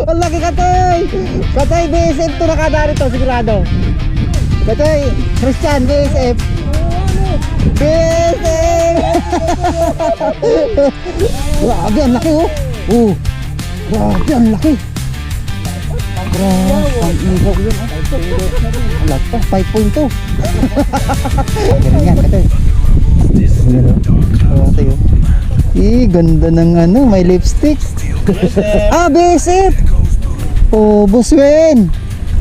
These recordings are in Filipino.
Ang laki Katoy. Katoy, BSF to nakadari to, sigurado. Katoy, Christian, BSF. BSF. Grabe, ang laki oh. Oh, grabe, ang laki. Grabe, ang ilaw yun oh. Wala pa, 5.2. Ganun yan, Katoy. Oh, tayo. Ganda ng ano, may lipstick. BSF. Oh, Buswen.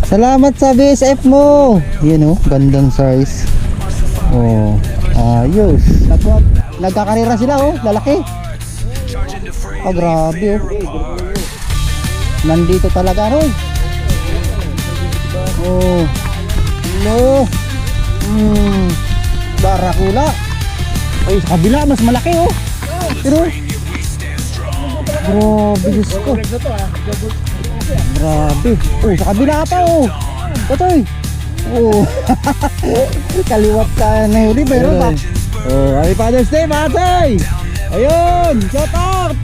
Salamat sa BSF mo. Yan oh, gandang size. Oh, ayos. Nagkakarera sila oh, lalaki. Grabe oh. Nandito talaga no. Oh. No. Barakula. Ay, sa kabila mas malaki oh. Pero grabe, Diyos ko. Grabe. Oh, sa kabila pa oh. Katoy. Oh. Kaliwat ka na huli, pero ba? Oh, Happy Father's Day, Matay. Ayun, shout out.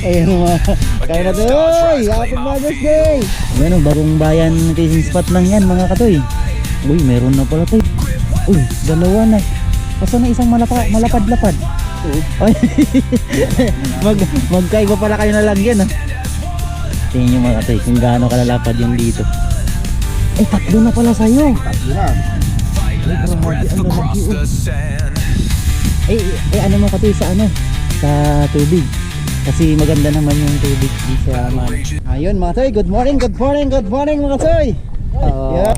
Ayun mga. Kaya na doy. Happy Father's Day. Ayan oh, bagong bayan fishing spot lang yan mga Katoy. Uy, meron na pala tayo. Uy, dalawa na. Basta na isang malapad-lapad. Magkaiba pala kayo na lang yan. Tingnan nyo mga Katoy kung gaano kalalapad yung dito. Ay, tatlo na pala sa'yo. Tatlo na. Ay, grabe, ang lalaki. Ay, ano mo Katoy sa ano? Sa tubig. Kasi maganda naman yung tubig di sa man. Ayun mga Katoy, good morning mga Katoy. Yeah.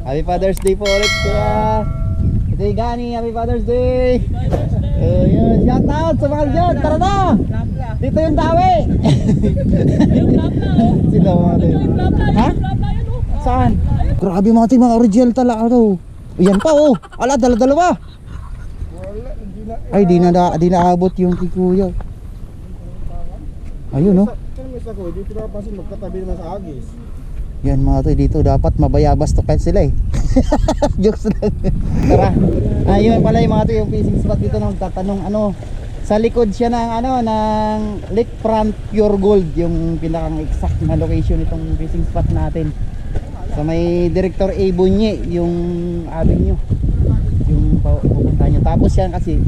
Happy Father's Day po ulit kaya ito yung Gani, Happy Father's Day. Yun, shout out sa mga dyan, tara na. Dito yung dawi. Sila mga Katoy. Ha? Saan? Grabe mga Katoy, mga original talaga to. Yan pa oh, ala dala-dalawa. Ay di na abot yung kikuya. Ayun oh. Dito na kasi magkatabi naman sa agis. Yan mga Katoy, dito dapat mabayabas to kahit sila eh. Jokes lang. Tara. Ayun pala yung mga Katoy, yung fishing spot dito na magtatanong ano. Sa likod siya ng ano, ng Lakefront Pure Gold, yung pinakang exact na location itong fishing spot natin. Sa may Director A. Bunye, yung avenue. Yung pupunta nyo. Tapos yan kasi,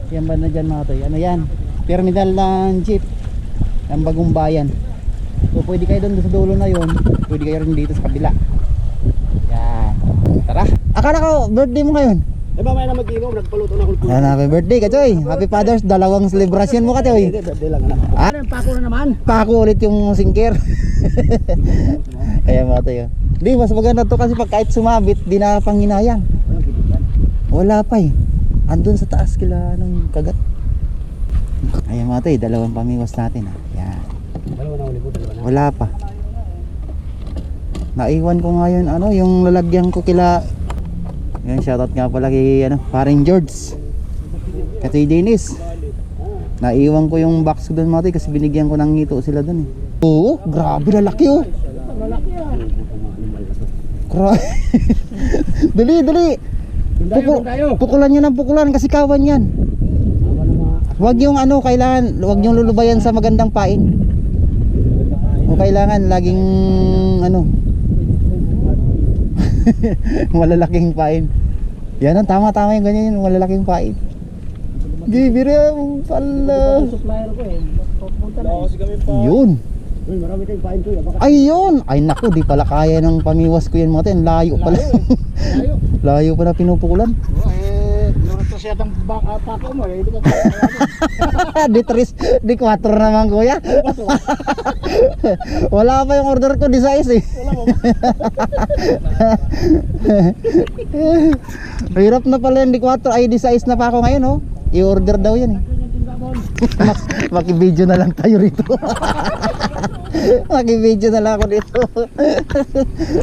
yan ba na dyan mga Katoy? Ano yan? Terminal ng jeep. Ang bagong bayan. So pwede kayo doon sa dulo na yun. Pwede kayo rin dito sa kabila. Yan. Tara. Akala ko birthday mo ngayon. Eh ba may na mag-inom, nagpaluto na ako. Yan, happy birthday Katoy. Happy Father's, dalawang celebration mo Katoy. Birthday lang anak. Pako na naman. Pako ulit yung singkir. Ayan mga Katoy. Di, mas maganda to kasi pag kahit sumabit, di na panghinayang. Wala pa eh. Andun sa taas kila ng kagat. Ayan mga Katoy, dalawang pamiwas natin ha. Yan. Dalawa na uli ko, dalawa na. Wala pa. Naiwan ko ngayon ano, yung lalagyan ko kila. Yan, shoutout nga pala kay ano, Paring George. Katoy Dennis. Naiwan ko yung box ko doon mga Katoy kasi binigyan ko ng ngito sila doon eh. Oo, grabe lalaki oh. Malaki yan. Dali. Pukulan nyo ng pukulan kasi kawan yan. Huwag yung ano, kailangan, huwag yung lulubayan sa magandang pain. O kailangan laging ano malalaking pain. Yan ang tama yung ganyan, yung malalaking pain. Gibira mo pala. Supplier ko eh. Pupunta na kasi kami pa. Yun. Uy, marami tayong pain ko. Ayun. Ay naku, di pala kaya ng pamiwas ko yan mga Katoy. Layo pala. Layo. Layo pala pinupukulan. Ito siya itong pako mo eh. Hindi ka kaya. Di 4 naman kuya. Wala pa yung order ko, di size eh. Hirap na pala yung di 4, ay di size na pa ako ngayon oh. I-order daw yan eh. Maki-video na lang tayo rito. Maki-video na lang ako dito.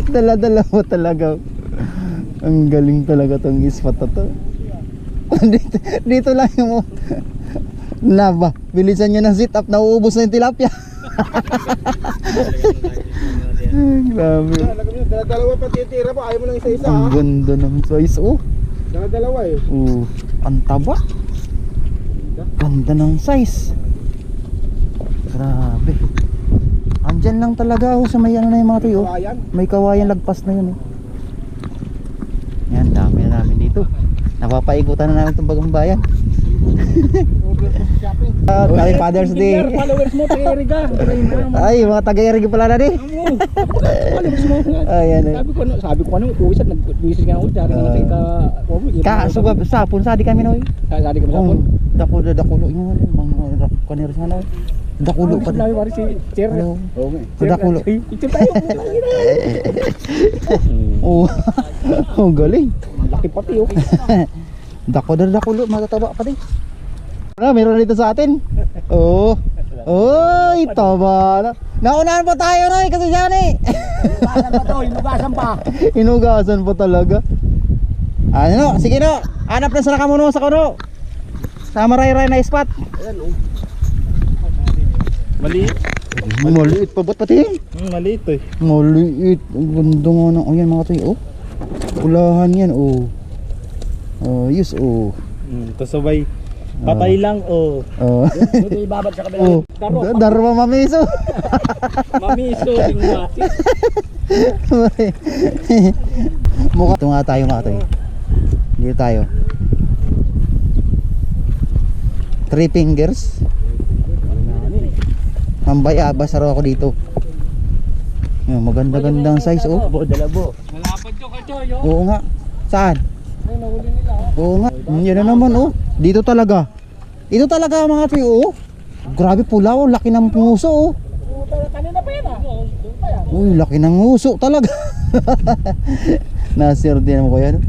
Dala-dala mo talaga. Ang galing talaga tong spot na to. Dito lang yung laba. Bilisan nyo ng sit up, nauubos na yung tilapia. Grabe. Dalawa pa titira mo, ayaw mo lang isa-isa ha. Ang ganda ng size oh. Dalawa eh. Ang taba. Ganda ng size. Grabe. Diyan lang talaga oh, sa may ano na yung mga tuyo. Kawayan. May kawayan lagpas na yun oh. Yan, dami na namin dito. Napapaikutan na namin itong Bagong Bayan. Order mo sa Shopee. Happy Father's Day. Followers mo, taga-Eriga. Ay, mga taga-Erigi pala na di. Followers mo. Ayan eh. Sabi ko uwisat, nag-visit ka ako. Dari na kita. Sapon sa di kami no. Sadi ka mo sapon. Dakulo yung mga kanir sana. Dakulo pa. Sabi pare si Chair. Ano? Okay. Dakulo. Itim tayo. Oh. Oh, galing. Laki pati oh. Dakulo, matataba pa din. Ano, meron dito sa atin. Oo. Oy, taba na. Naunahan pa tayo no, kasi yan eh. Inugasan pa to, inugasan pa. Inugasan pa talaga. Ano no, sige no. Hanap na sana ka muna sa kuno. Sa maray-ray na spot. Ayan oh. Maliit. Maliit pa ba't pati? Maliit eh. Maliit. Ang ganda nga na. Ayan mga tayo. Oh. Ulahan yan. Oh. Oh, yes. Oh. Tapos sabay patay lang oh. Oh. Dito ibabad sa kabila. Oh. Daro. Darwa mamiso. Mamiso ding mati. Mukha. Ito nga tayo mga tayo. Dito tayo. 3 fingers. Mambayabas araw ako dito. Yung maganda-gandang size oh. Dalabo. Malapad yung kachoy oh. Oo nga. Saan? Ay nahuli nila oh. Oo nga. Yan na naman oh. Dito talaga. Ito talaga mga tuyo oh. Grabe pula oh. Laki ng puso oh. Kanina pa yan ah. Doon pa yan. Uy, laki ng uso talaga. Nasir din mo ko yan.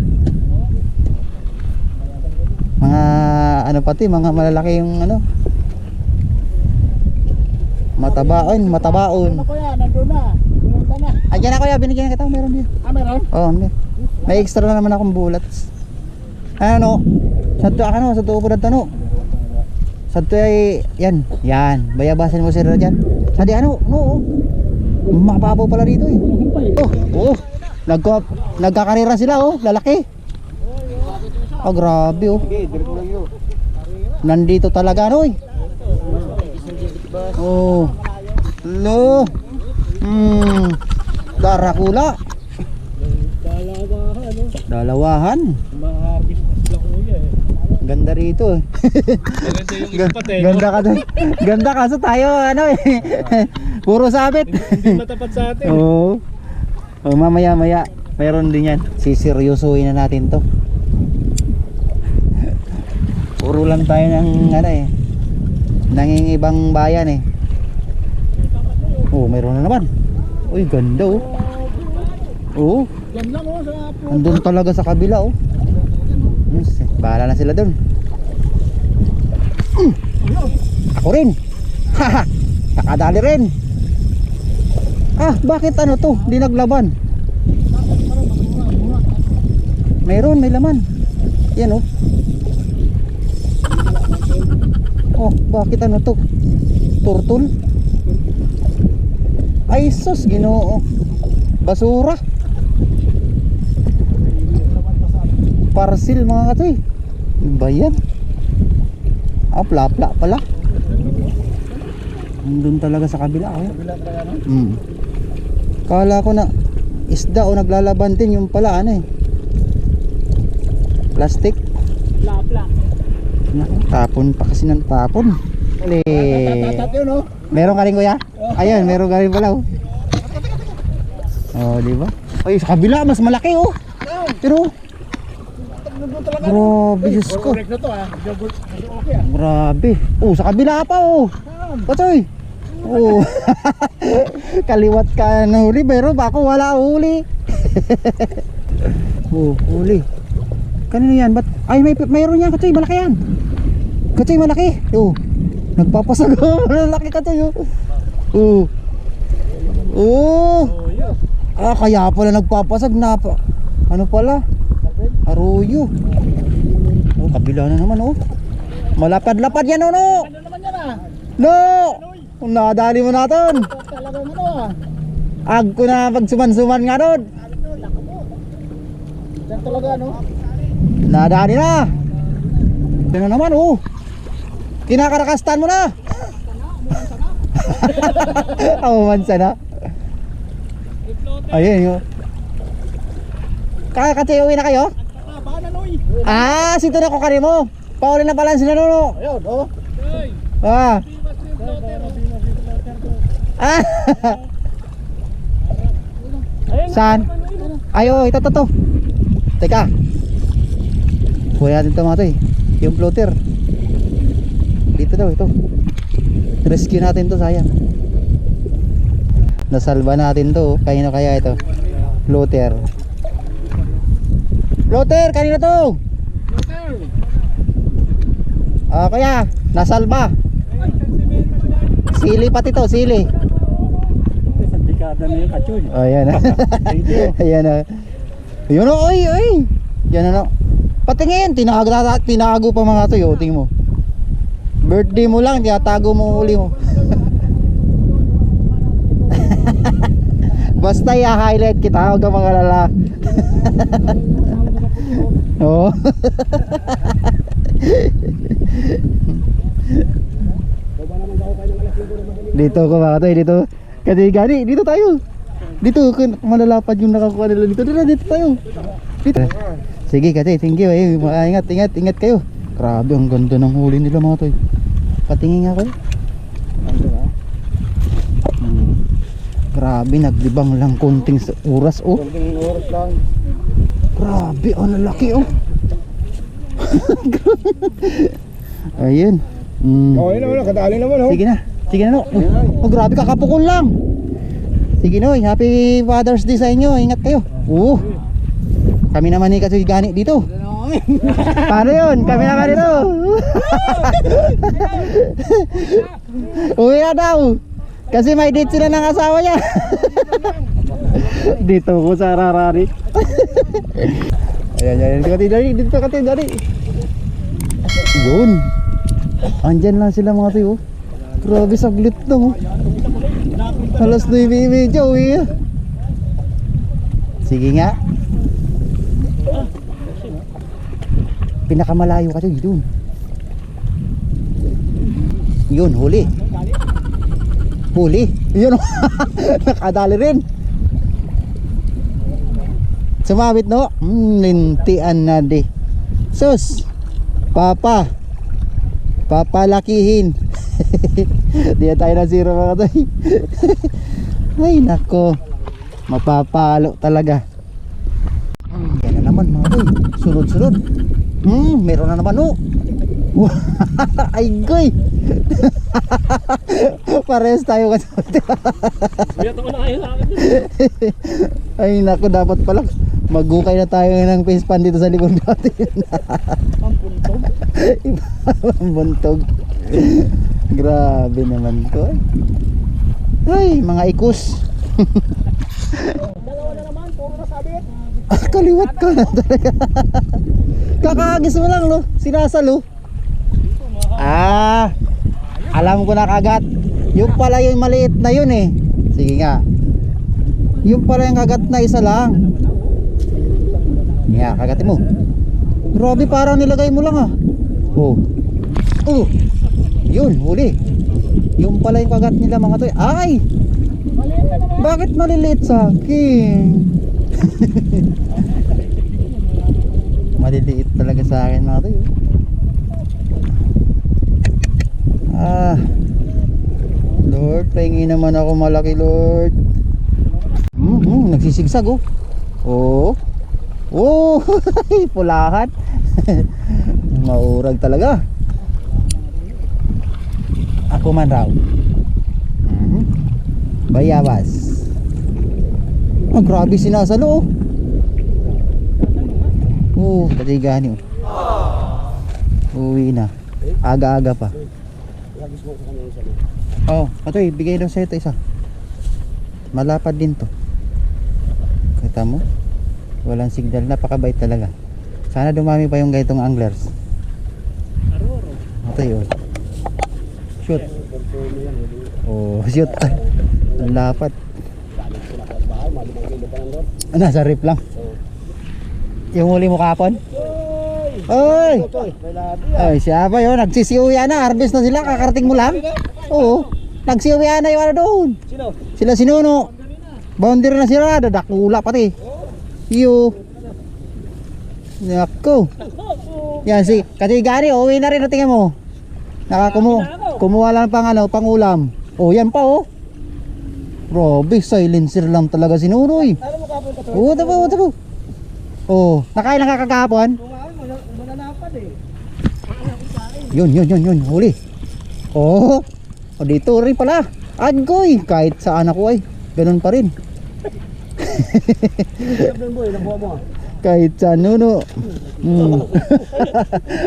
Mga ano pati, mga malalaki yung ano. Matabaon. Ano pa yan? Nandun na. Pumunta na. Ayan na kuya, binigyan na kita. Meron din. Ah meron? Oo, may extra na naman akong bulat. Ano? Sa tuo po na tanong. Sa tuo ay, yan. Bayabasan mo sila dyan. Sa di ano? No. Mababaw pala dito eh. Oh. Nagkakarira sila oh. Lalaki. Oh, grabe oh. Nandito talaga no eh. Oh. Lo. Darakula. Dalawahan. Maharbis lang kuya eh. Ganda rito eh. Maganda yung spot eh. Ganda ka dun. Ganda kaso tayo ano eh. Puro sabit. Hindi matapat sa atin. Oo. Oh, mamaya mayroon din yan. Siseryosohin na natin to. Puro lang tayo ng ano eh. Nangingibang bayan eh. Oh, mayroon na naman. Uy, ganda oh. Oo. Yan lang oh sa po. Andun talaga sa kabila oh. Bahala na sila dun. Ako rin. Haha. Nakadali rin. Ah, bakit ano to? Di naglaban. Mayroon, may laman. Yan oh. Oh, bakit ano to? Turtle? Ay sus, Ginoo. Basura. Parcel mga katoy. Bayan. Ah, pla-pla pala. Nandun talaga sa kabila oh. Kala ko na isda o naglalaban din, yung pala ano eh. Plastic. Pla-pla. Naku, tapon pa kasi ng tapon. Uli. Tatat yun oh. Meron ka rin kuya? Ayun, meron ka rin pala oh. Oh, di ba? Ay, sa kabila mas malaki oh. Pero grabe, Diyos ko. Correct na to ah. Okay ah. Grabe. Oh, sa kabila pa oh. Patoy. Oh. Kaliwat ka na huli, pero bako wala huli. Oh, huli. Kanino yan? Ay, mayroon yan, Katoy, malaki yan. Katoy, malaki. Oh. Nagpapasag. Malaki Katoy oh. Oh. Oh. Ah, kaya pala nagpapasag na pa. Ano pala? Arroyo. Oh, kabila na naman oh. Malapad-lapad yan oh no. Ano naman yan ah? No. Nadali mo natin. Talagang ano ah. Ag ko na pagsuman-suman nga doon. Yan talaga ano? Nadali na. Yan na naman oh. Kinakarakastan mo na. Amumansa na. Ayun yun. Kaya kasi uwi na kayo? Baka na noy. Ah, sito na ko kari mo. Pauli na pala sila no. Ayun, oh. Ah. Ah. Saan? Ayo, ito to. Teka. Kuha natin ito mga to eh. Yung floater. Dito daw ito. Rescue natin to, sayang. Nasalba natin to. Kanino kaya ito? Floater. Floater, kanino to? Ah, kaya nasalba. Sili pati to, sili. Isang dekada na yung kachoy. Oh, ayan. Thank you. Ayan na. Ayun o, oy. Yan na. Patingin, tinago pa mga to, yo. Tingin mo. Birthday mo lang, tiyatago mo uli mo. Basta i-highlight kita, huwag kang mangalala. Oo. Dito ko mga to, dito. Kasi gani, dito tayo. Dito, malalapad yung nakakuha nila dito. Dito tayo. Dito. Sige kasi, thank you. Ingat kayo. Grabe, ang ganda ng huli nila mga to. Patingin nga kayo. Grabe, naglibang lang konting oras oh. Konting oras lang. Grabe, ang lalaki oh. Ayun. Oh, yun naman, kadali naman oh. Sige na no. Oh, grabe, kakapukol lang. Sige no, happy Father's Day sa inyo. Ingat kayo. Kami naman ni kasi gani dito. Paano yun? Kami naman dito. Uwi na daw. Kasi may date sila ng asawa niya. Dito ko sa Rarari. Ayan. Dito ka dari. Yun. Andyan lang sila mga tiyo. Grabe, saglit lang oh. Alas 9:30 uwi. Sige nga. Pinakamalayo ka dun. Yun, huli. Yun. Nakadali rin. Sumabit no. Lintian na di. Sus. Papalakihin. Di tayo na zero mga tayo. Ay nako. Mapapalo talaga. Yan na naman mga tayo. Sunod. Meron na naman oh. Ay goy. Pares tayo kasi. Ay nako, dapat pala magukay na tayo ng face pan dito sa likod natin. Buntog. Grabe naman to. Ay mga ikus. Dalawa na naman, puro nasabit. Kaliwat ka na talaga. Kakagis mo lang lo, sinasalo. Alam ko na kagat. Yung pala yung maliit na yun eh. Sige nga. Yung pala yung kagat na isa lang. Yeah, kagatin mo. Grabe, parang nilagay mo lang ah. Yun, huli. Yung pala yung kagat nila mga to. Ay! Bakit maliliit sa akin? Maliliit talaga sa akin mga to. Lord, pahingi naman ako malaki Lord. Nagsisigsag oh. Pulahan. Maurag talaga. Ako man raw. Bayabas. Grabe sinasalo pati gani uwi na. Aga-aga pa. Patoy, bigay daw sa'yo ito isa. Malapad din to. Kita mo? Walang signal, napakabait talaga. Sana dumami pa yung gaitong anglers. Patoy shoot. Shoot. Ang lapad. Nasa rip lang. Yung huli mo kapon? Oy! Ay, siya ba yun? Nagsisiuya na, harvest na sila, kakarating mo lang? Oo. Nagsiuwian na yung ano doon. Sino? Sila sinuno. Boundary na sila, dadakula pati. Iyo. Nako. Yan si Katigani, uwi na rin, tingnan mo. Kumuha lang pang ano, pang ulam. Oh, yan pa oh. Grabe, silencer lang talaga si Nunoy. Alam mo kapon ka to? Oo, tabo. Oh, nakain lang kakagapon. Mananapad eh. Yun, huli. Oh, dito rin pala. Aggoy, kahit saan ako ay, ganun pa rin. Sabi mo boy, nabuha mo. Kahit saan, Nuno.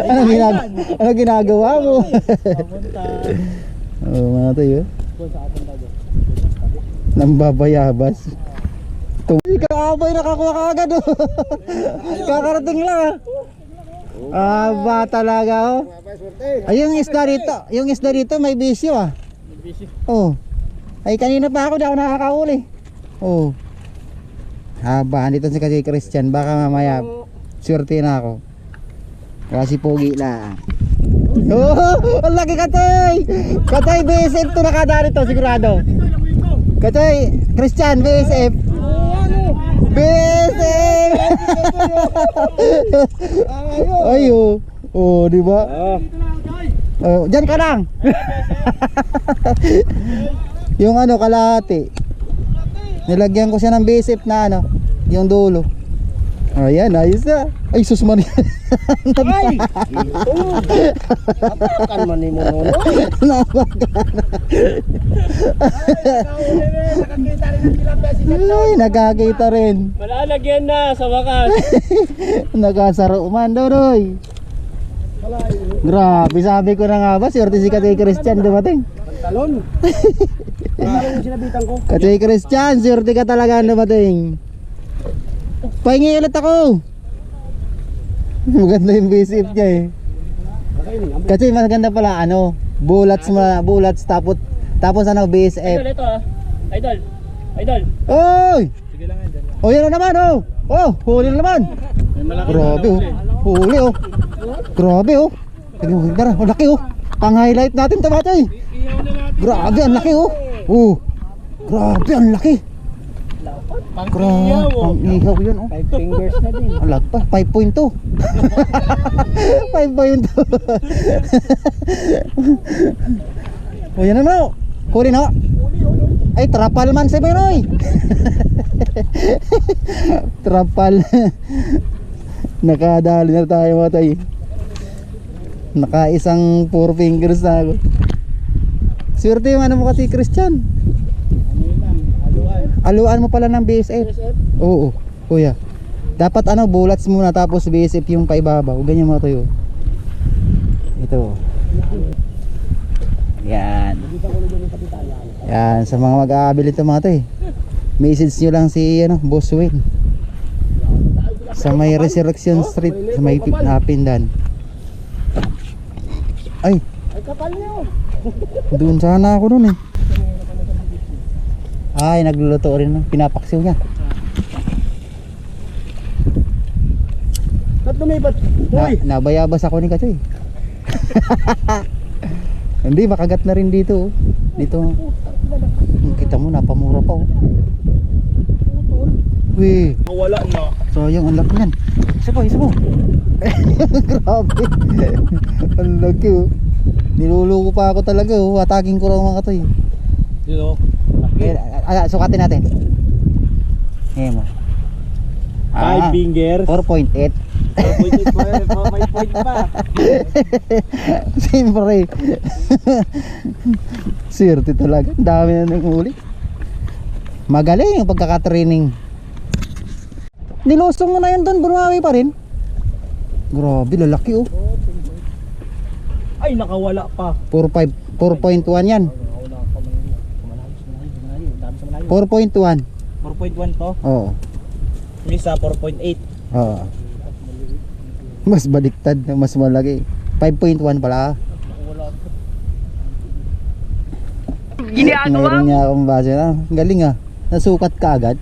Ano ginagawa mo? Papunta. Oh, mga tayo. Sa atin tayo. Nambabayabas. Kakabay, nakakuha ka agad oh. Kakarating lang ah. Ba talaga oh. Ay, yung isda dito may bisyo ah. Oh. Ay kanina pa ako, di ako nakakahuli. Oh. Haba, andito si kasi Christian, baka mamaya swerte na ako. Kasi pogi lang. Oh, ang laki Katoy. Katoy BSF to, nakadaan ito sigurado. Katoy, Christian BSF. BSF. Ayo. Oh, di ba? Oh, diyan ka lang. Yung ano, kalahati. Nilagyan ko siya ng BSF na ano, yung dulo. Ayan, ayos na. Ay, sus man. Ay! Apakan man ni mo nono. Nakakita rin ang tilapia si Ay, nakakita rin. Malalagyan na sa wakas. Nakasaro man daw, Roy. Grabe, sabi ko na nga ba, swerte si Katoy Christian dumating. Pantalon. Pantalon yung sinabitan ko. Katoy Christian, swerte ka talaga dumating. Pahingi ulit ako. Maganda yung BSF niya eh. Kasi maganda pala ano, bullets tapos ano BSF. Idol ito ah. Idol. Oy! Sige lang yan. Oh, yan na naman oh. Oh, huli na naman. Grabe oh. Huli oh. Grabe oh. Tara, ang laki oh. Pang-highlight natin ito bata eh. Grabe, ang laki oh. Oh. Grabe, ang laki. Grabe, pang-ihaw yun oh. 5 fingers na din. Ang lag pa, 5.2. 5.2. O yan na no. Huli no. Ay, trapal man si Benoy. Trapal. Nakadali na tayo mga tayo. Nakaisang 4 fingers na ako. Swerte yung ano mo kasi Christian. Aluan mo pala ng BSF. Oo, kuya. Dapat ano, bullets muna tapos BSF yung paibabaw. Ganyan mga tayo. Ito. Yan. Yan, sa mga mag-aabil ito mga tayo. Message nyo lang si ano, Boss Wayne. Sa may Resurrection Street, sa may Pindan. Ay, kapal niyo. doon sana ako doon eh. Ay, nagluluto rin. Pinapaksiw niya. Ba't lumipat? Hoy! Nabayabas ako ni Kachoy. Hindi, makagat na rin dito. Dito. Kita mo, napamura pa oh. Uy, Wala na. sayang ang laki yan. Isa mo. Grabe. Ang laki oh. Niluluko pa ako talaga oh. Ataging ko lang mga Katoy. Dito. Sukatin natin. Ayan mo. 5 fingers. 4.8. 4 point pa. Siyempre. Swerte talaga. Ang dami na nanghuli. Magaling yung pagkakatraining. Nilusong mo na yun doon. Bumawi pa rin. Grabe, lalaki oh. Ay, nakawala pa. 4.1 yan. 4.1. 4.1 to. Oo. Yung isa 4.8. Oo. Mas baliktad, mas malaki. 5.1 pala. Mayroon niya akong base na. Galing ah. Nasukat ka agad.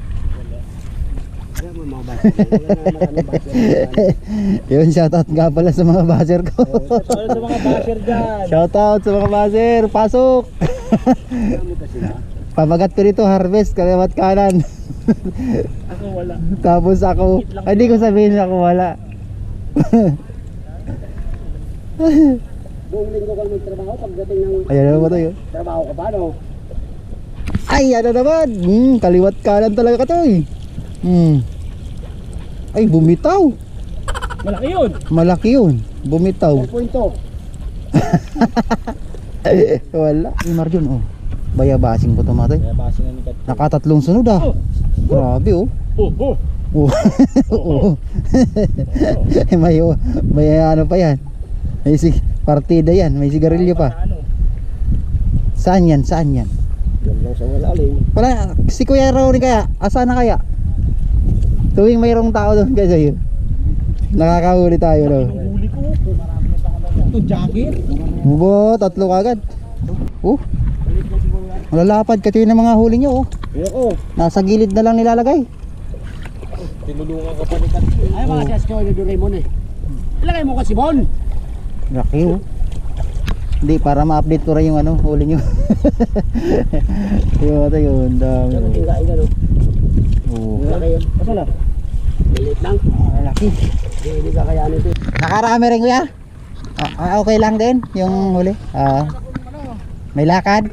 Yun, shoutout nga pala sa mga baser ko. Shoutout sa mga basher dyan. Shoutout sa mga baser. Pasok. Ano ka sila? Pamagat ko dito, harvest, kaliwat kanan. Ako wala. Tapos ako, ay, hindi ko sabihin ako wala. Buong linggo ka magtrabaho pagdating ng Ayan na naman tayo. trabaho ka pa, no? Ay, ano naman? Kaliwat kanan talaga ka to eh. Ay, bumitaw. Malaki yun. Malaki yun. Bumitaw. 4.2. Wala. Ay, Marjon, oh. Bayabasing ko tumatay. Kaya base na ni Kat. Nakatatlong sunod ah. Grabe oh. Oh. Oo. Oo. may ano pa yan. May partida yan. May sigarilyo pa. Ano? Saan yan? Saan yan? Yan lang sa malalim. Wala, si Kuya Ronnie kaya, asa na kaya? Tuwing mayroong tao doon kasi yun. Nakakahuli tayo no. Huli ko. Marami na pa kami. Ito jacket. Bubo, tatlo kagad. Malalapad kasi ng mga huli nyo oh. Ayoko. Nasa gilid na lang nilalagay. Tinulungan ka pa ni Kat. Ay mga siyas ko, nilagay mo na eh. Ilagay mo ka si Bon. Laki oh. Hindi, para ma-update ko rin yung ano, huli nyo. Yung ata yun, dami. Ano tingkain ka no? Oo. Malaki yun. Kaso na? Lilit lang. Laki. Hindi ka kaya nito. Nakarami rin kuya? Okay lang din yung huli? May lakad?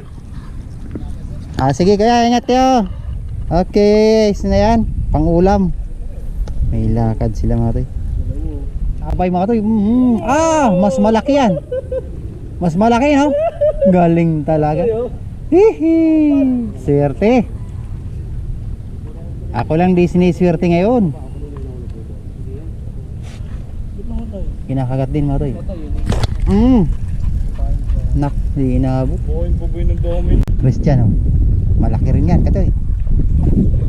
Sige kuya, ingat kayo. Okay, sino yan? Pang-ulam. May lakad sila mga toy. Abay mga toy. Mas malaki yan. Mas malaki no? Galing talaga. Hihi. Swerte. Ako lang di siniswerte ngayon. Kinakagat din mga toy. Nak, di inabot. Buboy ng dami. Christian oh. Malaki rin yan katoy.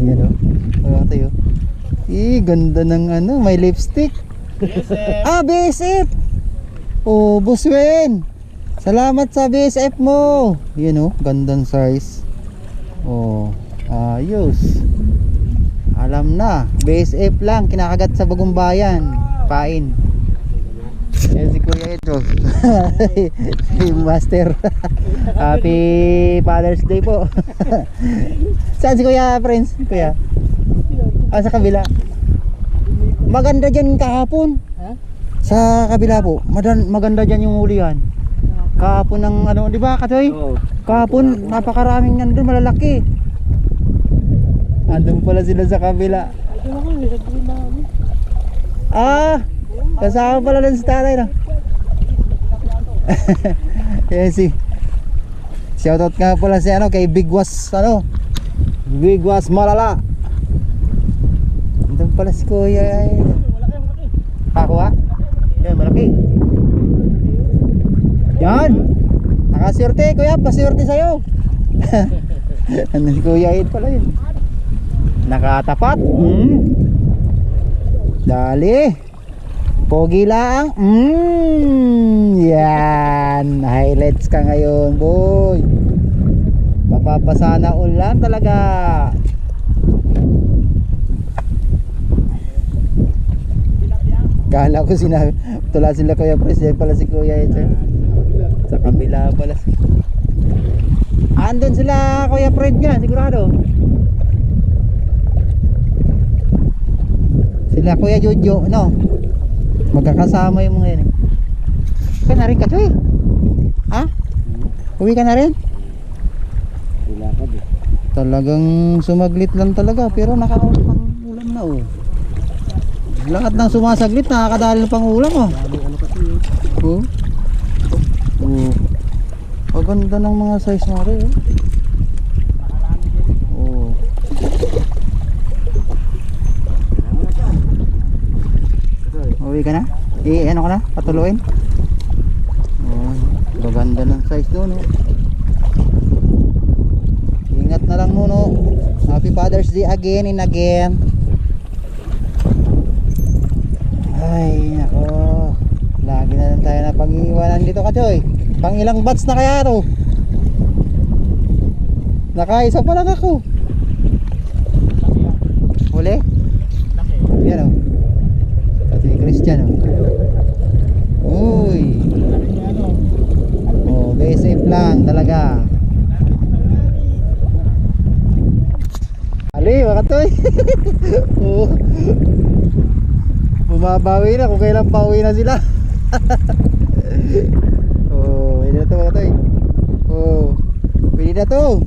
Yan oh. Wala tayo. Ganda ng ano, may lipstick. BSF. BSF. Oh, Buswen. Salamat sa BSF mo. Yan oh, gandang size. Oh, ayos. Alam na, BSF lang kinakagat sa Bagong Bayan. Pain. Yan si Kuya ito. Si Master. Happy Father's Day po. Saan si Kuya Prince? Kuya? Sa kabila. Maganda dyan kahapon. Sa kabila po. Maganda dyan yung hulihan. Kahapon ng ano, di ba Katoy? Kahapon napakaraming nandun malalaki. Andun pala sila sa kabila. Kasama pala lang si tatay na. Yes, shoutout nga pala si ano kay Big Was ano. Big Was Malala. Andun pala si Kuya. Pakuha? Yan, malaki. Yan. Nakaswerte Kuya, paswerte sa'yo. Ano si Kuya Ed pala yun. Nakatapat. Dali. Pogi lang. Yan. Highlights ka ngayon, boy. Mapapasana ulan talaga. Kala ko sinabi, tula sila Kuya President pala si Kuya ito. Sa kabila pala. Andun sila Kuya Fred nga, sigurado. Sila Kuya Jojo, no? Magkakasama yung mga yan eh. Ka na rin Katoy? Ha? Uwi ka na rin? Talagang sumaglit lang talaga pero nakakaulam na oh. Lahat ng sumasaglit nakakadali ng pang-ulam oh. Maganda ng mga size na rin oh. Uwi ka na? Ano ka na? Patuloyin? Maganda ng size doon oh. Ingat na lang muna. Happy Father's Day again and again. Ay nako, lagi na lang tayo na pag-iwanan dito Kachoy. Pang ilang bats na kaya to? Nakaisa pa lang ako. Huli? Yan o. Kasi Christian o. Uy. Oh, basic lang talaga. Huli mga toy. Oo. Bumabawi na kung kailan pa uwi na sila. Oh, pwede na to mga toy. Oh, pwede na to.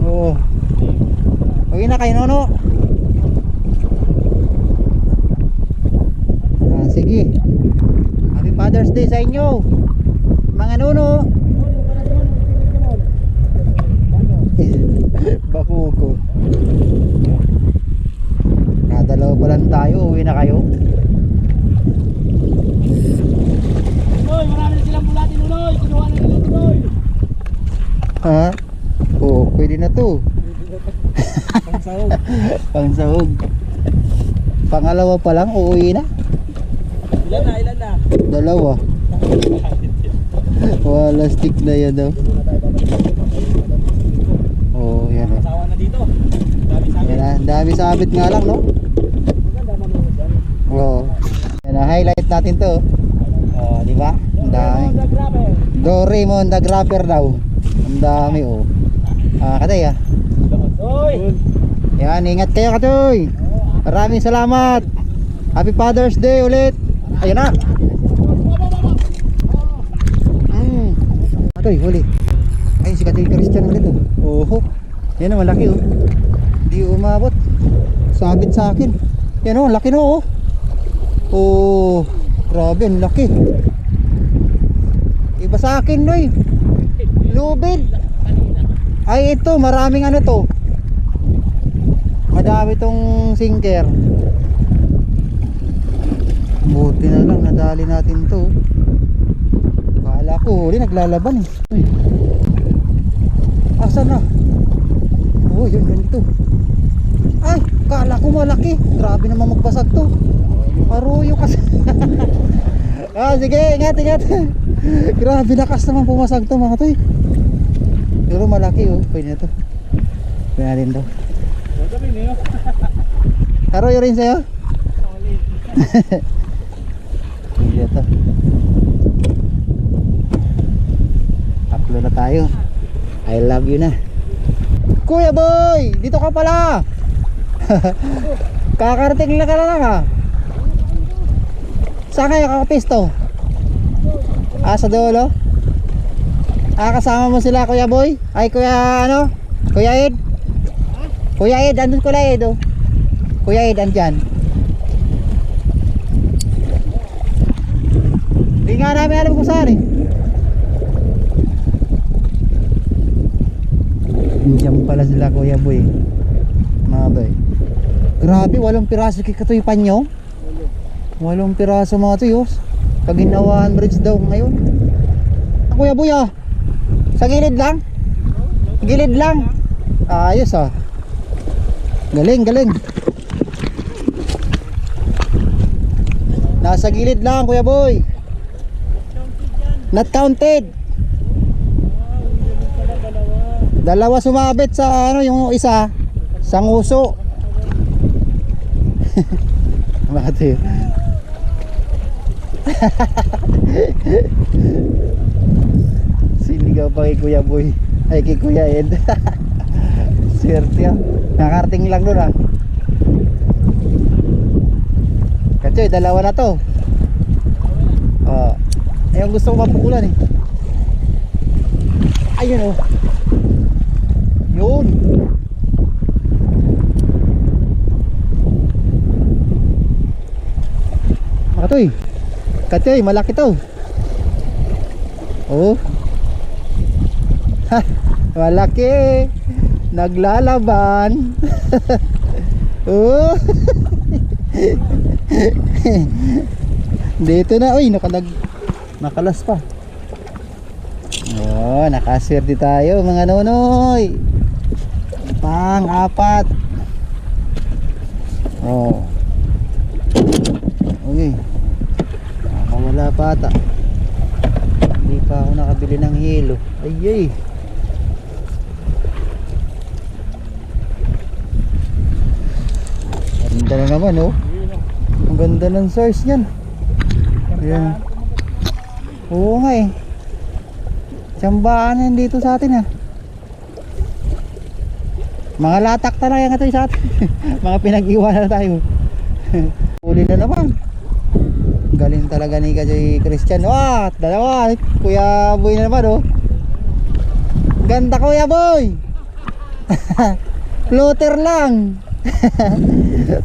Oh, uwi na kayo Nono. Sige. Happy Father's Day sa inyo mga Nono. Bakuko. Kadalawa pa lang tayo, uwi na kayo. Uy, marami na silang bulati Nunoy. Kinuha na nila Nunoy. Ha? Oo, pwede na to. Pangsahog. Pangsahog. Pangalawa pa lang, uuwi na. Ilan na, ilan na? Dalawa. Wala stick na yan daw. Oh, yan eh. Asawa na dito. Dami sa Yan ah, dami sabit nga lang, no? Oo. Yan ah, highlight natin to. Oh, di ba? Ang dami. Doraemon the Grabber daw. Ang dami oh. Ah, Katay ah. Uy! Yan, ingat kayo Katoy. Maraming salamat. Happy Father's Day ulit. Ayun na. Katoy, huli. Ayun si Katoy Christian ulit oh. Oho. Yan oh, malaki oh. Di umabot. Sabit sa akin. Yan oh, laki no oh. Oh, grabe, ang laki. Iba sa akin noy. Lubid. Ay ito, maraming ano to. Madami tong sinker. Buti na lang nadali natin to. Kala ko huli naglalaban eh. Uy. Asan na? Oh, yun ganito. Ay, kala ko malaki. Grabe naman magbasag to. Paruyo kasi. Ah, sige, ingat, ingat. Grabe lakas naman pumasag to mga toy. Pero malaki oh, pwede na to. Pwede natin to. Haro yun rin sa'yo? Pwede na to. Upload na tayo. I love you na. Kuya boy, dito ka pala. Kakarating lang ka na lang ha. Saan kayo kakapisto? Ah, sa dulo? Ah, kasama mo sila Kuya Boy? Ay, Kuya ano? Kuya Ed? Kuya Ed, andun Kuya Ed oh. Kuya Ed, andyan. Hindi nga namin alam kung saan eh. Andyan pala sila Kuya Boy. Mga boy. Grabe, 8 piraso kikatoy panyo. 8 piraso mga tuyos. Paginawahan bridge daw ngayon. Kuya Boy ah. Sa gilid lang? Gilid lang. Ayos ah. Galing, galing. Nasa gilid lang Kuya Boy. Not counted. Dalawa sumabit sa ano, yung isa sa nguso. Bakit yun? Sinigaw pa kay Kuya Boy. Ay kay Kuya Ed. Swerte ah. Nakarating lang doon ah. Katsoy, dalawa na to. Oh. Ayun gusto ko mapukulan eh. Ayun oh. Yun. Makatoy. Katsoy, malaki to. Oh. Ha, malaki. Naglalaban. Oh. Dito na, uy, nakalas pa. Oh, nakaswerte tayo mga nonoy. Pang-4. Oh. Okay. Nakawala pa ata. Hindi pa ako nakabili ng hilo. Ayay. Ganda na naman oh. Ang ganda ng size niyan. Ayan. Oo nga eh. Tsambaan yan dito sa atin ah. Mga latak talaga nga ito sa atin. Mga pinag-iwanan na tayo. Uli na naman. Galing talaga ni Kajoy Christian. Wah, dalawa. Kuya Boy na naman oh. Ganda Kuya Boy. Floater lang.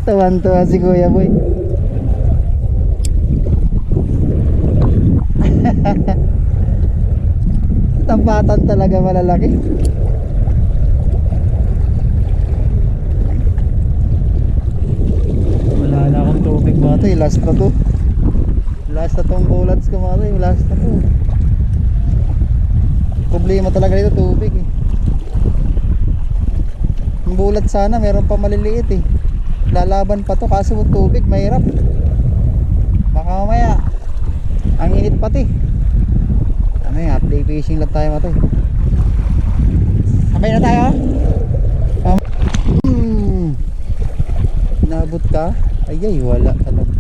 Tuwan-tuwa si Kuya Boy. Tampatan talaga malalaki. Wala na akong tubig mga to, last na to. Last na tong bullets ko mga to, last na to. Problema talaga dito tubig eh. Yung bulat sana meron pa maliliit eh. Lalaban pa to kaso yung tubig mahirap. Baka mamaya ang init pati. Ano yung half day fishing lang tayo mga to. Sabay na tayo. Nabot ka? Ay wala talaga.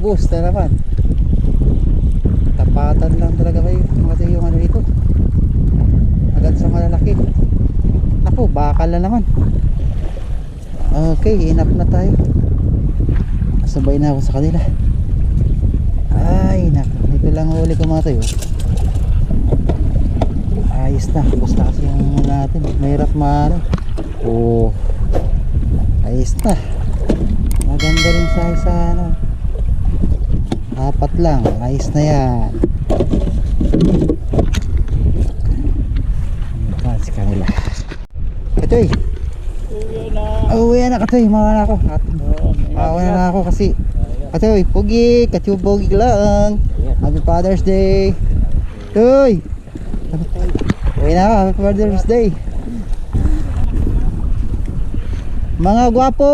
Ubus na naman. Tapatan lang talaga kayo mga yung ano dito. Agad sa malalaki. Ako bakal na naman. Okay, enough na tayo. Sabay na ako sa kanila. Ay naku, ito lang huli ko mga tayo. Ayos na, basta kasi yung natin mahirap maano. Oh, ayos na. Maganda rin sa ano. Apat lang, ayos na yan. Si kanila. Katoy. Uwi na Katoy, mawa na ako. Mawa na ako kasi Katoy, pogi, katsubog lang. Happy Father's Day. Uy. Uwi na ako, Happy Father's Day. Mga gwapo.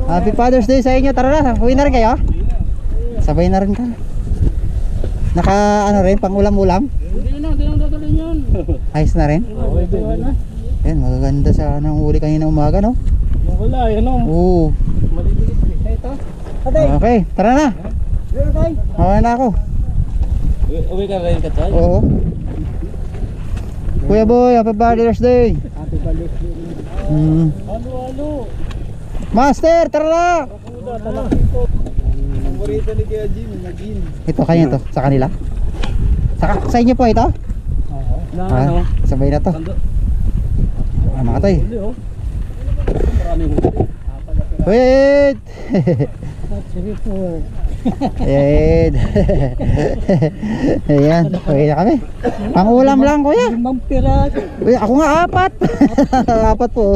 Happy Father's Day sa inyo. Tara na, uwi na rin kayo. Sabay na rin ka. Naka ano rin, pang ulam-ulam. Hindi na dadalhin yun. Ayos na rin. Ayan, magaganda sa anong huli kanina umaga, no? Wala, yan o. Oo. Maliliit eh. Ito. Okay, tara na. Mawa na ako. Uwi ka rin ka tayo? Oo. Kuya Boy, Happy Father's Day. Happy Father's Day. Halo. Master, tara na. Ang barita ni Kuya Jim, nagin. Ito, kanya to, sa kanila. Sa inyo po ito? Oo. Sabay na to. Mga toy. Maraming huli. Wait! Wait! Ayan, uwi na kami. Pang ulam lang kuya. 5 piraso. Uy, ako nga 4. 4 po.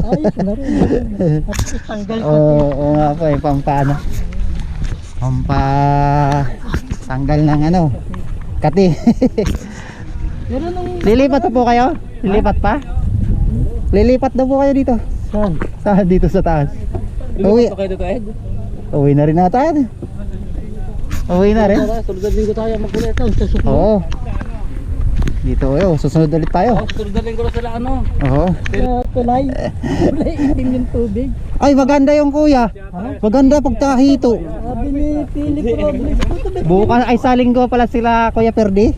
Oo nga po eh, pampano. Tanggal ng ano, kati. Lilipat po kayo? Lilipat pa? Lilipat na po kayo dito. Saan? Saan dito sa taas? Uwi. Uwi na rin natin. Uwi na rin. Susunod linggo tayo magkulit sa susunod. Oo. Dito susunod ulit tayo. Susunod linggo sila ano. Oo. Kulay. Kulay itim yung tubig. Ay maganda yung kuya. Maganda pagkahito. Sabi ni Philip Robles. Bukas ay sa linggo pala sila Kuya Perdi.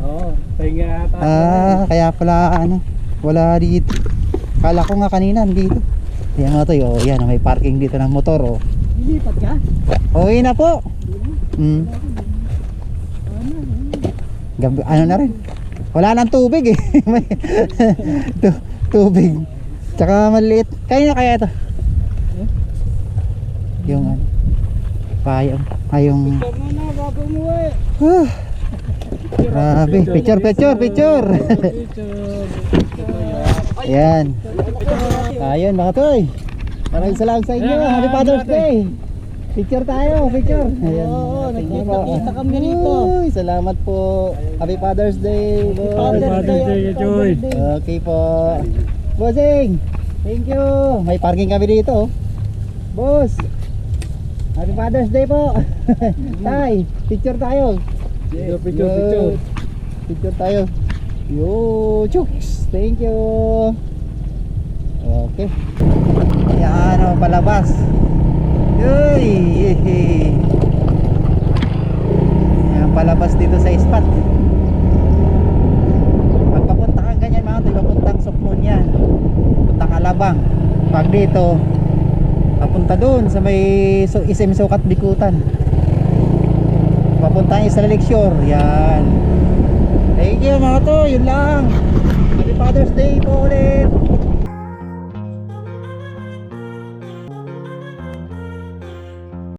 Oo. Kaya Kaya pala ano, wala dito. Kala ko nga kanina dito. Yan nga to, yan may parking dito ng motor oh. Lilipat ka? Uwi na po. Gabi, ano na rin. Wala nang tubig eh. May tubig. Tsaka maliit. Kaya na kaya ito. Yung ano. Payong. Muna bago umuwi. Grabe. Picture. Ayan. Ayun mga toy. Maraming salamat sa inyo. Happy Father's Day. Picture tayo. Ayan. Oo, Thank you po. nakita kami rito. Uy, salamat po. Happy Father's Day. Father's Day, Joy. Okay po. Bossing. Thank you. May parking kami dito. Boss. Happy Father's Day po. Tay, picture tayo. Picture. Picture tayo. Yo, chuks. Thank you. Okay. Yan palabas. Uy. Yan palabas dito sa spot. Pag papunta kang ganyan mga tayo, papuntang Sokmon yan. Tabang. Pag dito papunta doon sa may SM Sukat Bikutan, papunta yung sa Lakeshore. Yan. Thank you mga to, yun lang. Happy Father's Day po ulit.